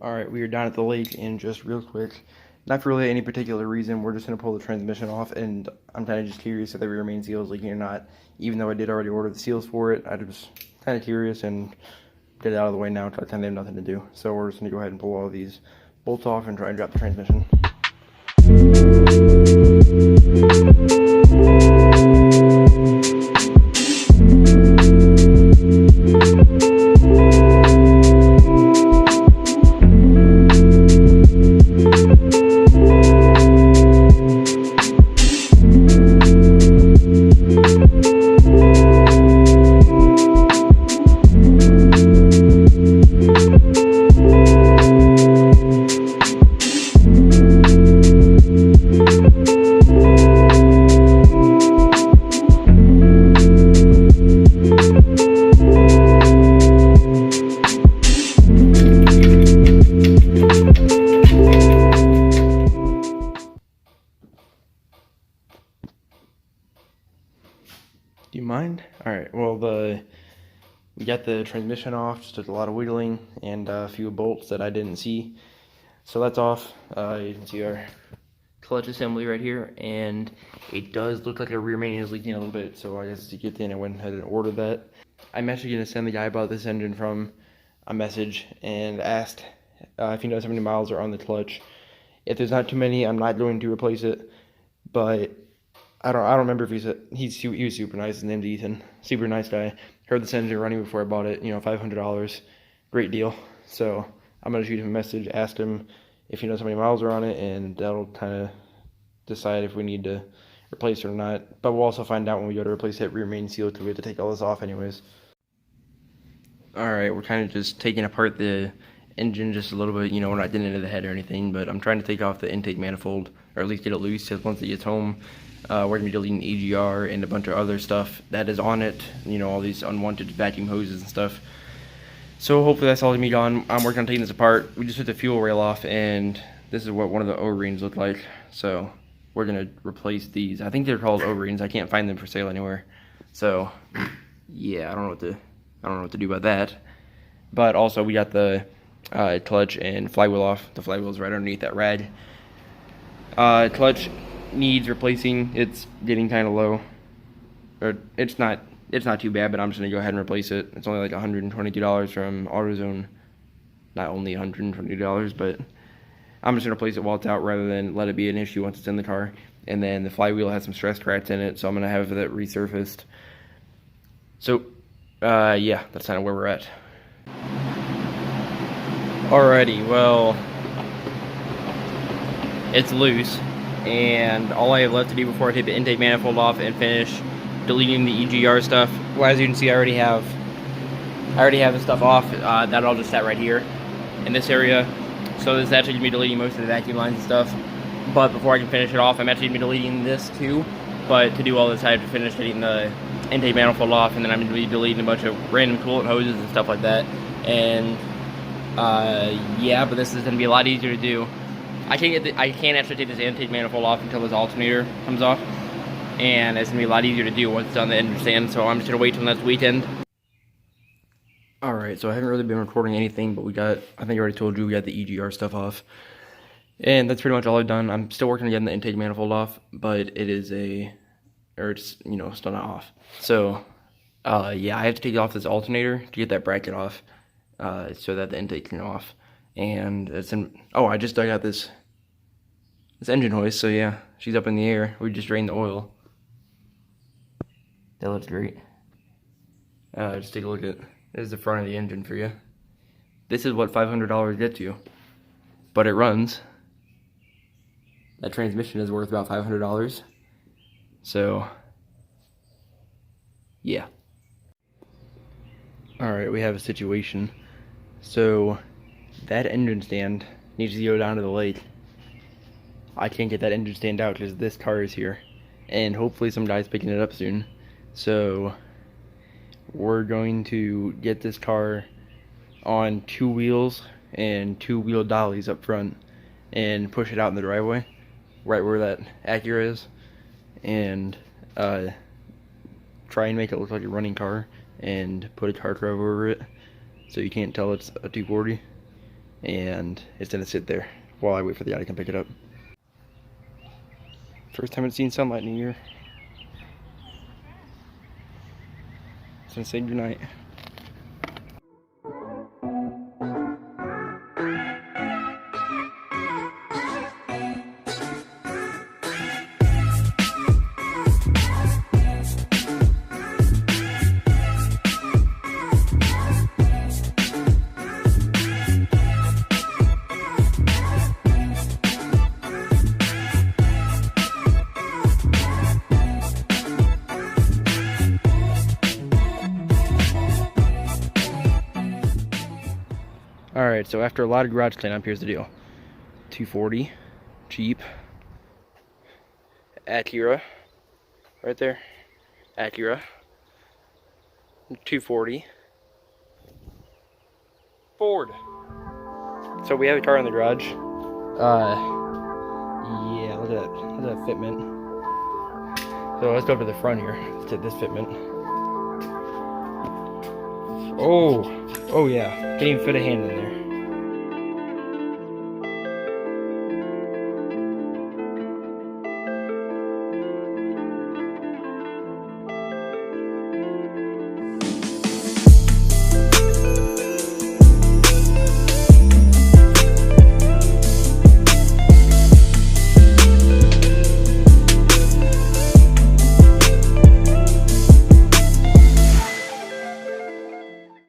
Alright, we are down at the lake, and just real quick, not for really any particular reason, we're just going to pull the transmission off, and I'm kind of just curious if the rear main seal is leaking or not. Even though I did already order the seals for it, I was kind of curious and get it out of the way now because I kind of have nothing to do. So we're just going to go ahead and pull all these bolts off and try and drop the transmission. Do you mind? Alright, well, we got the transmission off, just took a lot of wiggling, and a few bolts that I didn't see. So that's off. You can see our clutch assembly right here, and it does look like a rear main is leaking a little bit, so I guess to get in, I went ahead and ordered that. I'm actually going to send the guy about this engine from a message and asked if he knows how many miles are on the clutch. If there's not too many, I'm not going to replace it, but I don't remember if he was super nice. His name's Ethan, super nice guy. Heard this engine running before I bought it. You know, $500, great deal. So I'm gonna shoot him a message, ask him if he knows how many miles are on it, and that'll kind of decide if we need to replace it or not. But we'll also find out when we go to replace that rear main seal, because we have to take all this off anyways. All right, we're kind of just taking apart the engine just a little bit. You know, we're not getting into the head or anything, but I'm trying to take off the intake manifold, or at least get it loose, because once it gets home, we're going to be deleting EGR and a bunch of other stuff that is on it, you know, all these unwanted vacuum hoses and stuff. So hopefully that's all going to be gone. I'm working on taking this apart. We just took the fuel rail off, and this is what one of the O-rings look like. So we're going to replace these. I think they're called O-rings. I can't find them for sale anywhere. So yeah, I don't know what to do about that. But also we got the clutch and flywheel off. The flywheel is right underneath that rad. Clutch needs replacing. It's getting kind of low, or it's not too bad, but I'm just gonna go ahead and replace it. It's only like $122 from AutoZone. Not only $120, but I'm just gonna replace it while it's out rather than let it be an issue once it's in the car. And then the flywheel has some stress cracks in it, so I'm gonna have that resurfaced. So yeah, that's kind of where we're at. Alrighty, well, it's loose, and all I have left to do before I take the intake manifold off and finish deleting the EGR stuff. Well, as you can see, I already have the stuff off. That all just sat right here in this area. So this is actually gonna be deleting most of the vacuum lines and stuff. But before I can finish it off, I'm actually gonna be deleting this too. But to do all this, I have to finish getting the intake manifold off, and then I'm gonna be deleting a bunch of random coolant hoses and stuff like that. And yeah, but this is gonna be a lot easier to do. I can't actually take this intake manifold off until this alternator comes off, and it's gonna be a lot easier to do once it's on the engine stand. So I'm just gonna wait till next weekend. All right, so I haven't really been recording anything, but I think I already told you, we got the EGR stuff off, and that's pretty much all I've done. I'm still working on getting the intake manifold off, but it's you know, still not off. So yeah, I have to take off this alternator to get that bracket off, so that the intake can go off. And I just dug out this engine hoist, so yeah, she's up in the air. We just drained the oil. That looks great. Just take a look at, this is the front of the engine for you. This is what $500 gets you, but it runs. That transmission is worth about $500. So yeah. Alright, we have a situation. So that engine stand needs to go down to the lake. I can't get that engine stand out because this car is here, and hopefully some guy's picking it up soon. So we're going to get this car on 2 wheels and 2-wheel dollies up front and push it out in the driveway right where that Acura is, and try and make it look like a running car and put a car cover over it so you can't tell it's a 240. and it's gonna sit there while I wait for the guy to come pick it up. First time it's seen sunlight in a year. It's gonna say goodnight. Alright, so after a lot of garage cleanup, here's the deal. 240, Jeep, Acura, right there, Acura, 240, Ford. So we have a car in the garage. Yeah, look at that fitment. So let's go to the front here, to this fitment. Oh yeah, can't even fit a hand in there.